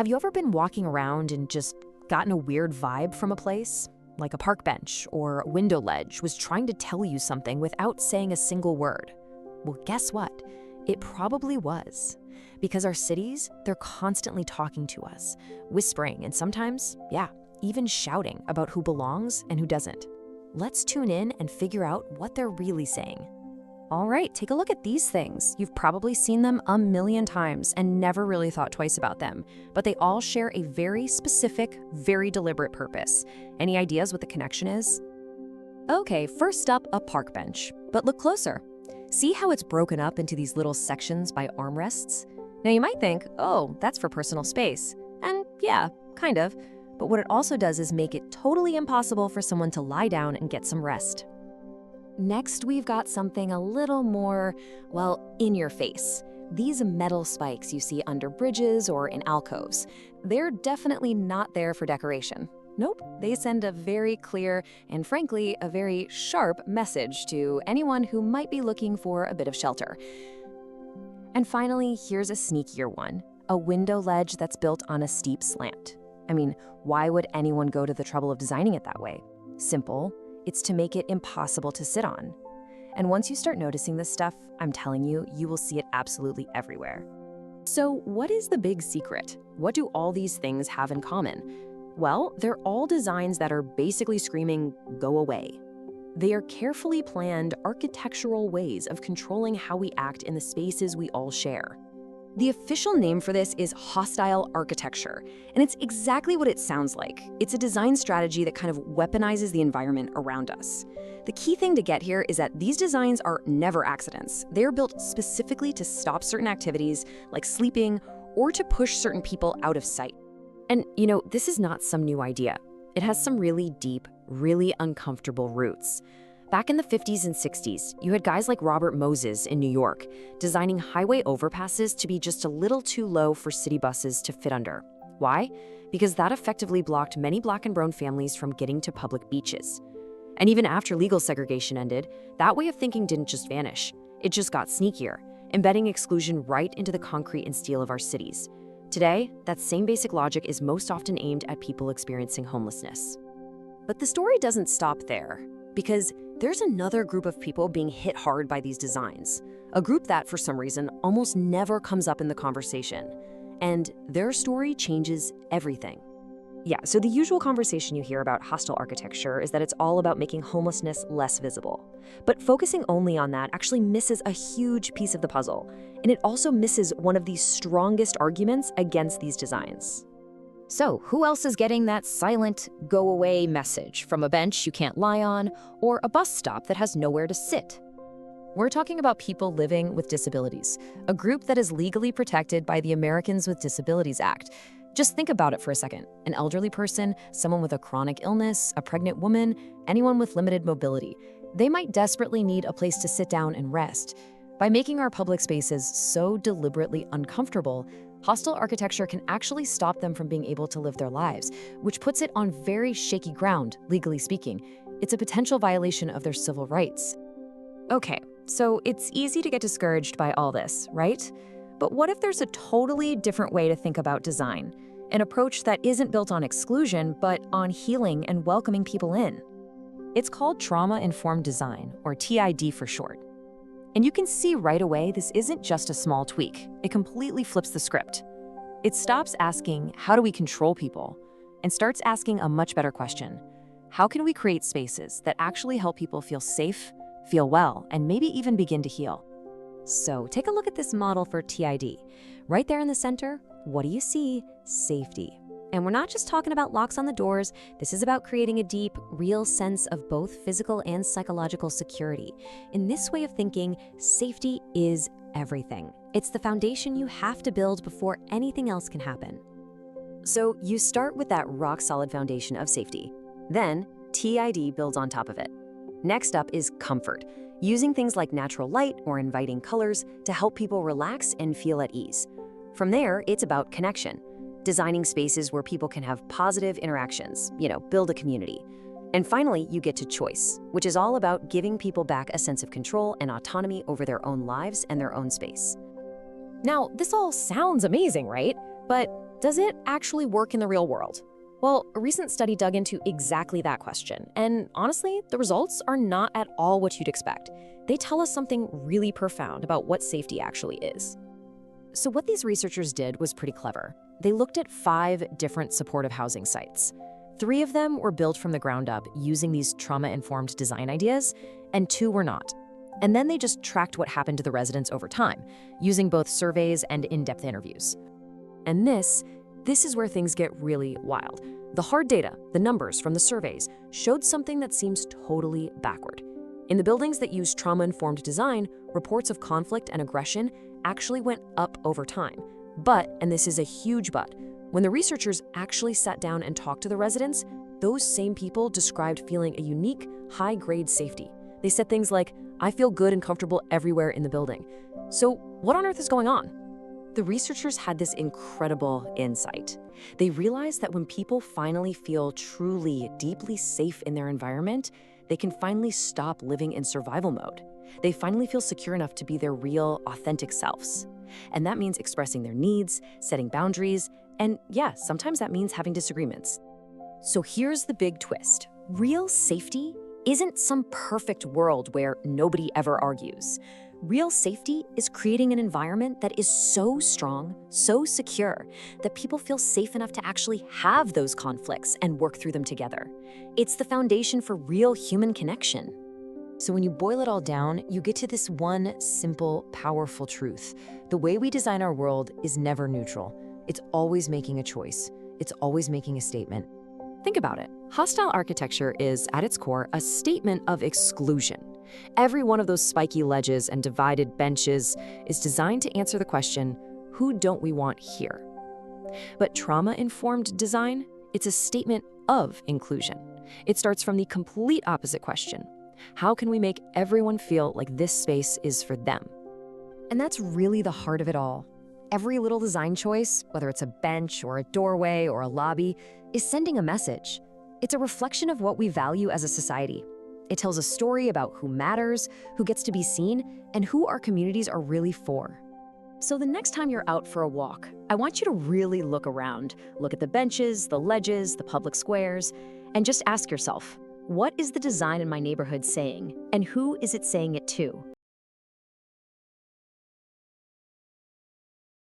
Have you ever been walking around and just gotten a weird vibe from a place? Like a park bench or a window ledge was trying to tell you something without saying a single word? Well, guess what? It probably was. Because our cities, they're constantly talking to us, whispering and sometimes, even shouting about who belongs and who doesn't. Let's tune in and figure out what they're really saying. All right, take a look at these things. You've probably seen them a million times and never really thought twice about them, but they all share a very specific, very deliberate purpose. Any ideas what the connection is? Okay, first up, a park bench. But look closer. See how it's broken up into these little sections by armrests? Now you might think, oh, that's for personal space. And yeah, kind of. But what it also does is make it totally impossible for someone to lie down and get some rest. Next, we've got something a little more, well, in your face. These metal spikes you see under bridges or in alcoves. They're definitely not there for decoration. Nope, they send a very clear and frankly, a very sharp message to anyone who might be looking for a bit of shelter. And finally, here's a sneakier one, a window ledge that's built on a steep slant. I mean, why would anyone go to the trouble of designing it that way? Simple. It's to make it impossible to sit on. And once you start noticing this stuff, I'm telling you, you will see it absolutely everywhere. So what is the big secret? What do all these things have in common? Well, they're all designs that are basically screaming, go away. They are carefully planned architectural ways of controlling how we act in the spaces we all share. The official name for this is hostile architecture, and it's exactly what it sounds like. It's a design strategy that kind of weaponizes the environment around us. The key thing to get here is that these designs are never accidents. They're built specifically to stop certain activities, like sleeping, or to push certain people out of sight. And, this is not some new idea. It has some really deep, really uncomfortable roots. Back in the 50s and 60s, you had guys like Robert Moses in New York designing highway overpasses to be just a little too low for city buses to fit under. Why? Because that effectively blocked many Black and brown families from getting to public beaches. And even after legal segregation ended, that way of thinking didn't just vanish. It just got sneakier, embedding exclusion right into the concrete and steel of our cities. Today, that same basic logic is most often aimed at people experiencing homelessness. But the story doesn't stop there, because there's another group of people being hit hard by these designs, a group that, for some reason, almost never comes up in the conversation. And their story changes everything. Yeah, so the usual conversation you hear about hostile architecture is that it's all about making homelessness less visible. But focusing only on that actually misses a huge piece of the puzzle, and it also misses one of the strongest arguments against these designs. So, who else is getting that silent, go-away message from a bench you can't lie on or a bus stop that has nowhere to sit? We're talking about people living with disabilities, a group that is legally protected by the Americans with Disabilities Act. Just think about it for a second. An elderly person, someone with a chronic illness, a pregnant woman, anyone with limited mobility. They might desperately need a place to sit down and rest. By making our public spaces so deliberately uncomfortable, hostile architecture can actually stop them from being able to live their lives, which puts it on very shaky ground, legally speaking. It's a potential violation of their civil rights. Okay, so it's easy to get discouraged by all this, right? But what if there's a totally different way to think about design? An approach that isn't built on exclusion, but on healing and welcoming people in. It's called trauma-informed design, or TID for short. And you can see right away this isn't just a small tweak. It completely flips the script. It stops asking, how do we control people? And starts asking a much better question. How can we create spaces that actually help people feel safe, feel well, and maybe even begin to heal? So take a look at this model for TID. Right there in the center, what do you see? Safety. And we're not just talking about locks on the doors. This is about creating a deep, real sense of both physical and psychological security. In this way of thinking, safety is everything. It's the foundation you have to build before anything else can happen. So you start with that rock-solid foundation of safety. Then, TID builds on top of it. Next up is comfort, using things like natural light or inviting colors to help people relax and feel at ease. From there, it's about connection. Designing spaces where people can have positive interactions, build a community. And finally, you get to choice, which is all about giving people back a sense of control and autonomy over their own lives and their own space. Now, this all sounds amazing, right? But Does it actually work in the real world? Well, a recent study dug into exactly that question, and honestly, the results are not at all what you'd expect. They tell us something really profound about what safety actually is. So what these researchers did was pretty clever. They looked at 5 different supportive housing sites. 3 of them were built from the ground up using these trauma-informed design ideas, and 2 were not. And then they just tracked what happened to the residents over time, using both surveys and in-depth interviews. And this is where things get really wild. The hard data, the numbers from the surveys, showed something that seems totally backward. In the buildings that use trauma-informed design, reports of conflict and aggression actually went up over time. But, and this is a huge but, when the researchers actually sat down and talked to the residents, those same people described feeling a unique, high-grade safety. They said things like, "I feel good and comfortable everywhere in the building." So what on earth is going on? The researchers had this incredible insight. They realized that when people finally feel truly, deeply safe in their environment, they can finally stop living in survival mode. They finally feel secure enough to be their real, authentic selves. And that means expressing their needs, setting boundaries, and yeah, sometimes that means having disagreements. So here's the big twist. Real safety isn't some perfect world where nobody ever argues. Real safety is creating an environment that is so strong, so secure, that people feel safe enough to actually have those conflicts and work through them together. It's the foundation for real human connection. So when you boil it all down, you get to this one simple, powerful truth. The way we design our world is never neutral. It's always making a choice. It's always making a statement. Think about it. Hostile architecture is, at its core, a statement of exclusion. Every one of those spiky ledges and divided benches is designed to answer the question, who don't we want here? But trauma-informed design, it's a statement of inclusion. It starts from the complete opposite question. How can we make everyone feel like this space is for them? And that's really the heart of it all. Every little design choice, whether it's a bench or a doorway or a lobby, is sending a message. It's a reflection of what we value as a society. It tells a story about who matters, who gets to be seen, and who our communities are really for. So the next time you're out for a walk, I want you to really look around. Look at the benches, the ledges, the public squares, and just ask yourself, what is the design in my neighborhood saying, and who is it saying it to?